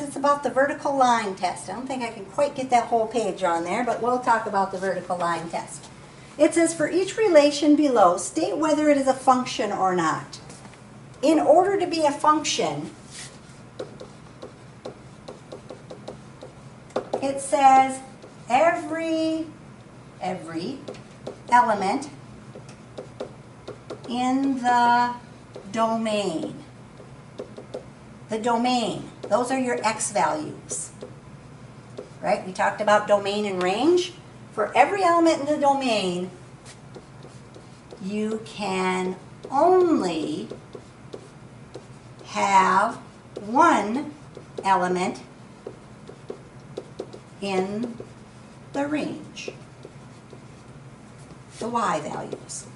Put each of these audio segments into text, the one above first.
It's about the vertical line test. I don't think I can quite get that whole page on there, but we'll talk about the vertical line test. It says, for each relation below, state whether it is a function or not. In order to be a function, it says every element in the domain. The domain, those are your x values. Right? We talked about domain and range. For every element in the domain, you can only have one element in the range, the y values.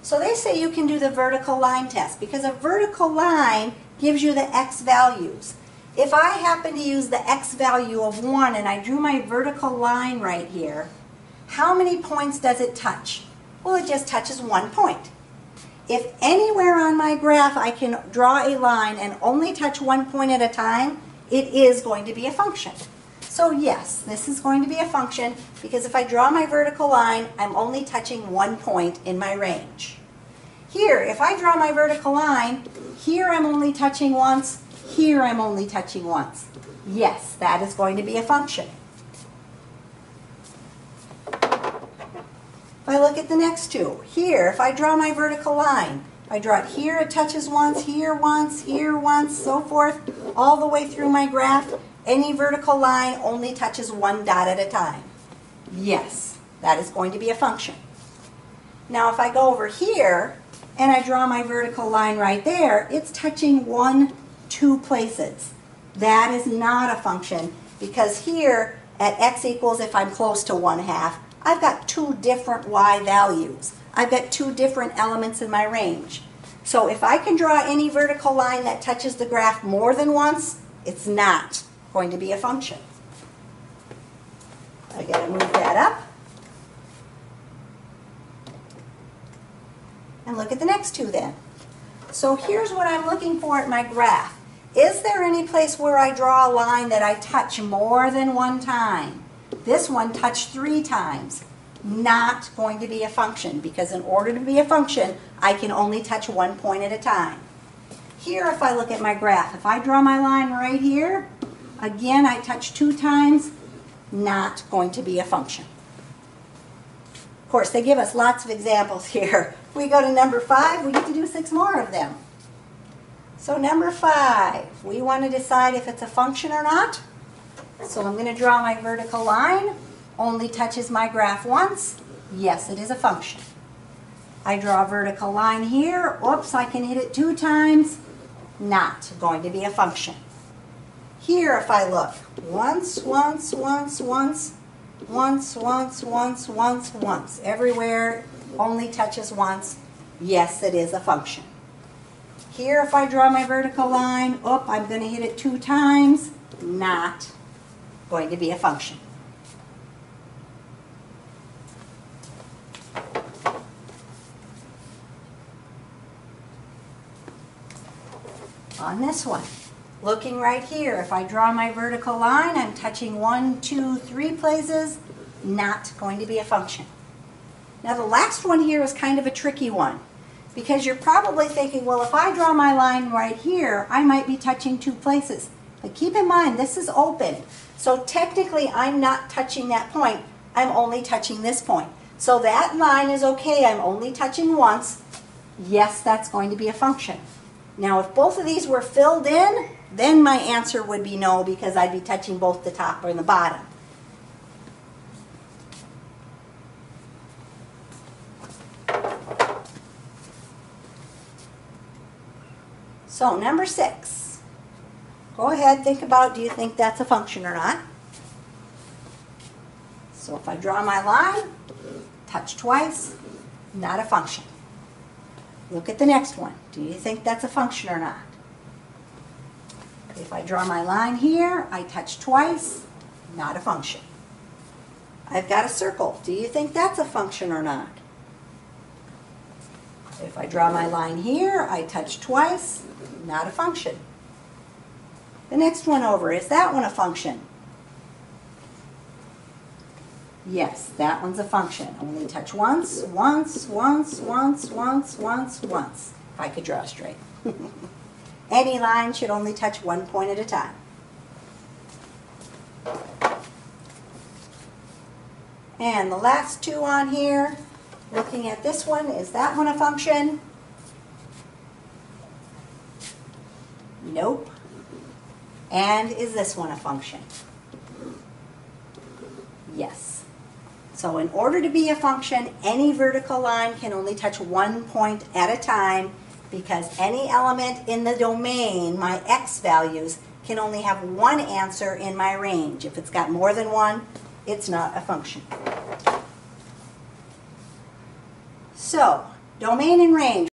So they say you can do the vertical line test because a vertical line gives you the x values. If I happen to use the x value of 1 and I drew my vertical line right here, how many points does it touch? Well, it just touches 1 point. If anywhere on my graph I can draw a line and only touch 1 point at a time, it is going to be a function. So yes, this is going to be a function because if I draw my vertical line, I'm only touching 1 point in my range. Here, if I draw my vertical line, here I'm only touching once, here I'm only touching once. Yes, that is going to be a function. If I look at the next two, here, if I draw my vertical line, I draw it here, it touches once, here, so forth, all the way through my graph. Any vertical line only touches 1 dot at a time. Yes, that is going to be a function. Now if I go over here and I draw my vertical line right there, it's touching 1, 2 places. That is not a function because here at x equals, if I'm close to 1/2, I've got 2 different y values. I've got 2 different elements in my range. So if I can draw any vertical line that touches the graph more than once, it's not going to be a function. I got to move that up. And look at the next two then. So here's what I'm looking for at my graph. Is there any place where I draw a line that I touch more than 1 time? This one touched 3 times. Not going to be a function because in order to be a function, I can only touch 1 point at a time. Here, if I look at my graph, if I draw my line right here, again, I touch 2 times, not going to be a function. Of course, they give us lots of examples here. If we go to number 5, we get to do 6 more of them. So number 5, we want to decide if it's a function or not. So I'm going to draw my vertical line. Only touches my graph once. Yes, it is a function. I draw a vertical line here. Oops, I can hit it 2 times. Not going to be a function. Here, if I look, once. Everywhere only touches once. Yes, it is a function. Here, if I draw my vertical line, I'm going to hit it 2 times. Not going to be a function. On this one, looking right here, if I draw my vertical line, I'm touching 1, 2, 3 places, not going to be a function. Now the last one here is kind of a tricky one because you're probably thinking, well, if I draw my line right here, I might be touching 2 places. But keep in mind, this is open. So technically, I'm not touching that point. I'm only touching this point. So that line is okay. I'm only touching once. Yes, that's going to be a function. Now, if both of these were filled in, then my answer would be no because I'd be touching both the top and the bottom. So, number 6. Go ahead, think about, do you think that's a function or not? So if I draw my line, touch twice, not a function. Look at the next one. Do you think that's a function or not? If I draw my line here, I touch twice, not a function. I've got a circle. Do you think that's a function or not? If I draw my line here, I touch twice, not a function. The next one over, is that one a function? Yes, that one's a function. Only touch once, once, once, once, once, once, once. If I could draw straight. Any line should only touch one point at a time. And the last two on here, looking at this one, is that one a function? Nope. And is this one a function? Yes. So in order to be a function, any vertical line can only touch one point at a time, because any element in the domain, my x values, can only have one answer in my range. If it's got more than one, it's not a function. So, domain and range.